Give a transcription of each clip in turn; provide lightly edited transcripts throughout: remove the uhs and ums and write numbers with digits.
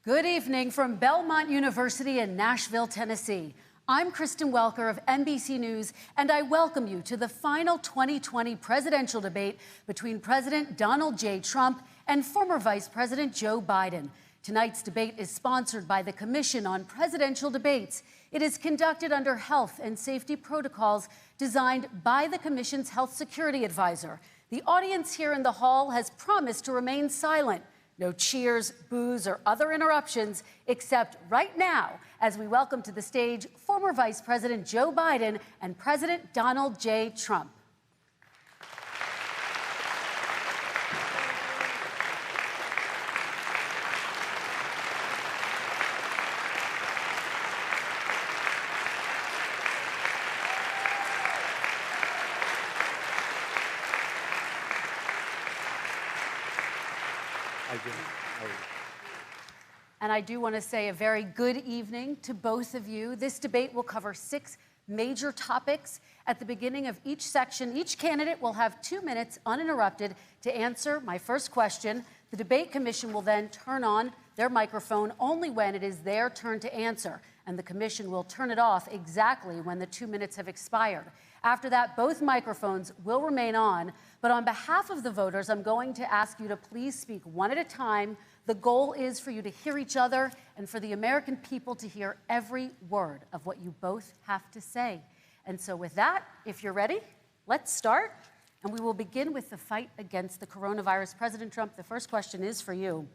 Good evening from Belmont University in Nashville, Tennessee. I'm Kristen Welker of NBC News, and I welcome you to the final 2020 presidential debate between President Donald J. Trump and former Vice President Joe Biden. Tonight's debate is sponsored by the Commission on Presidential Debates. It is conducted under health and safety protocols designed by the Commission's health security advisor. The audience here in the hall has promised to remain silent. No cheers, boos, or other interruptions, except right now, as we welcome to the stage former Vice President Joe Biden and President Donald J. Trump. And I do want to say a very good evening to both of you. This debate will cover 6 major topics. At the beginning of each section, each candidate will have 2 minutes uninterrupted to answer my first question. The debate commission will then turn on their microphone only when it is their turn to answer, and the commission will turn it off exactly when the 2 minutes have expired. After that, both microphones will remain on, but on behalf of the voters, I'm going to ask you to please speak one at a time. The goal is for you to hear each other and for the American people to hear every word of what you both have to say. And so with that, if you're ready, let's start. And we will begin with the fight against the coronavirus. President Trump, the first question is for you.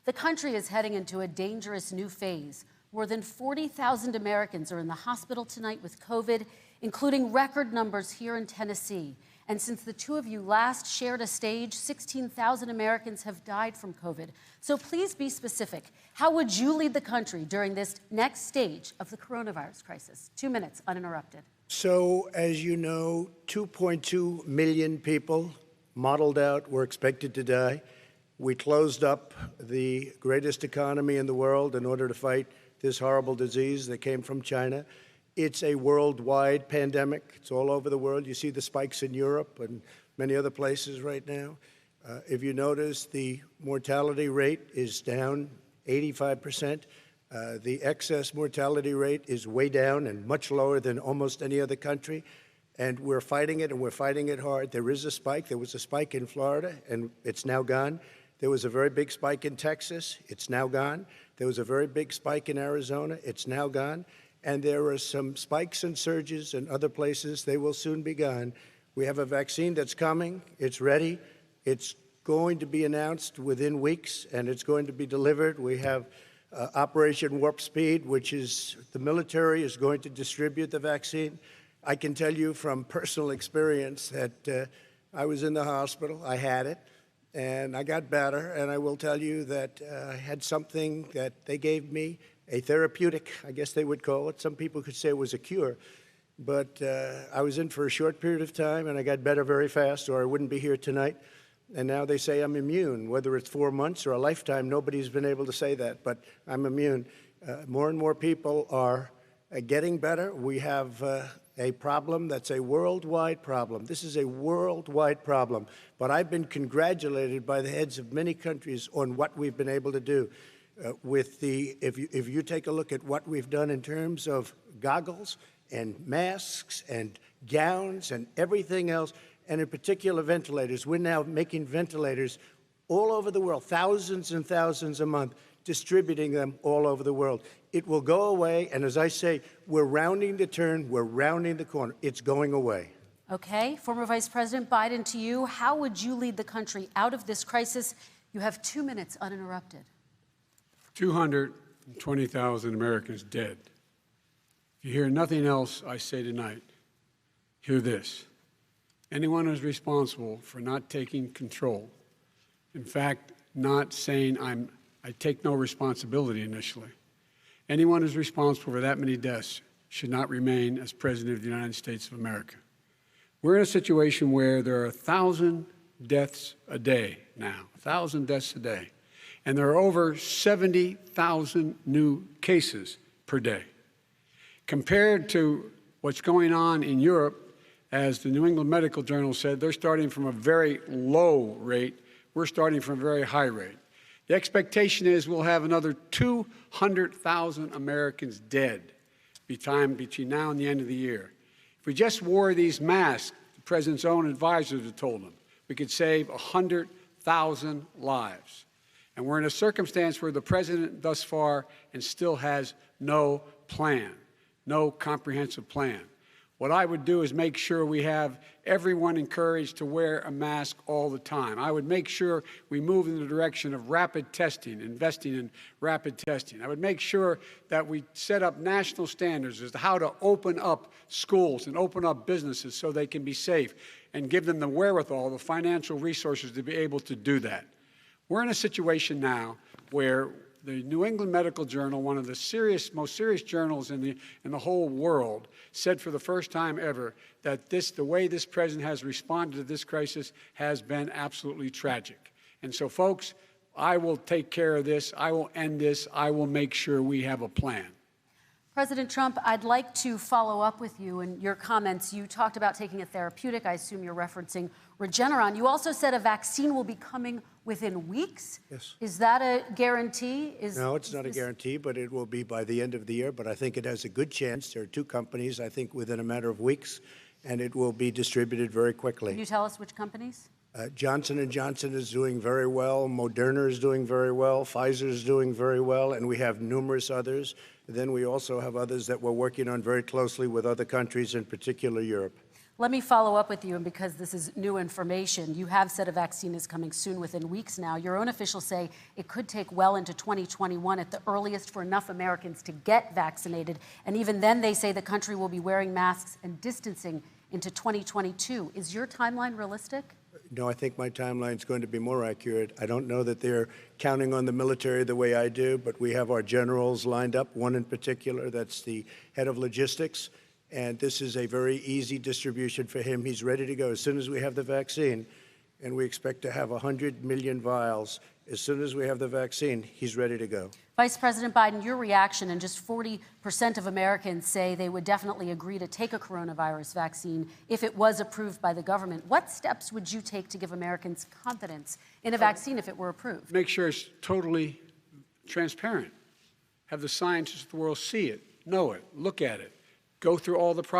The country is heading into a dangerous new phase. More than 40,000 Americans are in the hospital tonight with COVID, including record numbers here in Tennessee. And since the two of you last shared a stage, 16,000 Americans have died from COVID. So please be specific. How would you lead the country during this next stage of the coronavirus crisis? 2 minutes, uninterrupted. So, as you know, 2.2 million people modeled out were expected to die. We closed up the greatest economy in the world in order to fight this horrible disease that came from China. It's a worldwide pandemic. It's all over the world. You see the spikes in Europe and many other places right now. If you notice, the mortality rate is down 85%. The excess mortality rate is way down and much lower than almost any other country. And we're fighting it, and we're fighting it hard. There is a spike. There was a spike in Florida, and it's now gone. There was a very big spike in Texas. It's now gone. There was a very big spike in Arizona. It's now gone. And there are some spikes and surges in other places. They will soon be gone. We have a vaccine that's coming. It's ready. It's going to be announced within weeks, and it's going to be delivered. We have Operation Warp Speed, which is the military is going to distribute the vaccine. I can tell you from personal experience that I was in the hospital. I had it, and I got better. And I will tell you that I had something that they gave me, a therapeutic, I guess they would call it. Some people could say it was a cure. But I was in for a short period of time, and I got better very fast, or I wouldn't be here tonight. And now they say I'm immune. Whether it's 4 months or a lifetime, nobody's been able to say that, but I'm immune. More and more people are getting better. We have a problem that's a worldwide problem. This is a worldwide problem. But I've been congratulated by the heads of many countries on what we've been able to do. If you take a look at what we've done in terms of goggles and masks and gowns and everything else, and in particular ventilators, we're now making ventilators all over the world, thousands and thousands a month, distributing them all over the world. It will go away, and as I say, we're rounding the turn, we're rounding the corner. It's going away. Okay, former Vice President Biden, to you, how would you lead the country out of this crisis? You have 2 minutes uninterrupted. 220,000 Americans dead. If you hear nothing else I say tonight, hear this. Anyone who's responsible for not taking control, in fact, not saying I take no responsibility initially, anyone who's responsible for that many deaths should not remain as President of the United States of America. We're in a situation where there are 1,000 deaths a day now, 1,000 deaths a day. And there are over 70,000 new cases per day. Compared to what's going on in Europe, as the New England Medical Journal said, they're starting from a very low rate. We're starting from a very high rate. The expectation is we'll have another 200,000 Americans dead between now and the end of the year. If we just wore these masks, the president's own advisors have told him, we could save 100,000 lives. And we're in a circumstance where the president thus far and still has no plan, no comprehensive plan. What I would do is make sure we have everyone encouraged to wear a mask all the time. I would make sure we move in the direction of rapid testing, investing in rapid testing. I would make sure that we set up national standards as to how to open up schools and open up businesses so they can be safe and give them the wherewithal, the financial resources to be able to do that. We're in a situation now where the New England Medical Journal, one of the most serious journals in the whole world, said for the first time ever that the way this president has responded to this crisis has been absolutely tragic. And so, folks, I will take care of this. I will end this. I will make sure we have a plan. President Trump, I'd like to follow up with you in your comments. You talked about taking a therapeutic. I assume you're referencing Regeneron. You also said a vaccine will be coming within weeks. Yes. Is that a guarantee? No, it's not a guarantee, but it will be by the end of the year. But I think it has a good chance. There are two companies, I think, within a matter of weeks, and it will be distributed very quickly. Can you tell us which companies? Johnson & Johnson is doing very well. Moderna is doing very well. Pfizer is doing very well. And we have numerous others. And then we also have others that we're working on very closely with other countries, in particular Europe. Let me follow up with you, and because this is new information, you have said a vaccine is coming soon, within weeks now. Your own officials say it could take well into 2021 at the earliest for enough Americans to get vaccinated. And even then, they say the country will be wearing masks and distancing into 2022. Is your timeline realistic? No, I think my timeline is going to be more accurate. I don't know that they're counting on the military the way I do, but we have our generals lined up, one in particular that's the head of logistics. And this is a very easy distribution for him. He's ready to go as soon as we have the vaccine. And we expect to have 100 million vials. As soon as we have the vaccine, he's ready to go. Vice President Biden, your reaction, and just 40% of Americans say they would definitely agree to take a coronavirus vaccine if it was approved by the government. What steps would you take to give Americans confidence in a vaccine if it were approved? Make sure it's totally transparent. Have the scientists of the world see it, know it, look at it, go through all the process.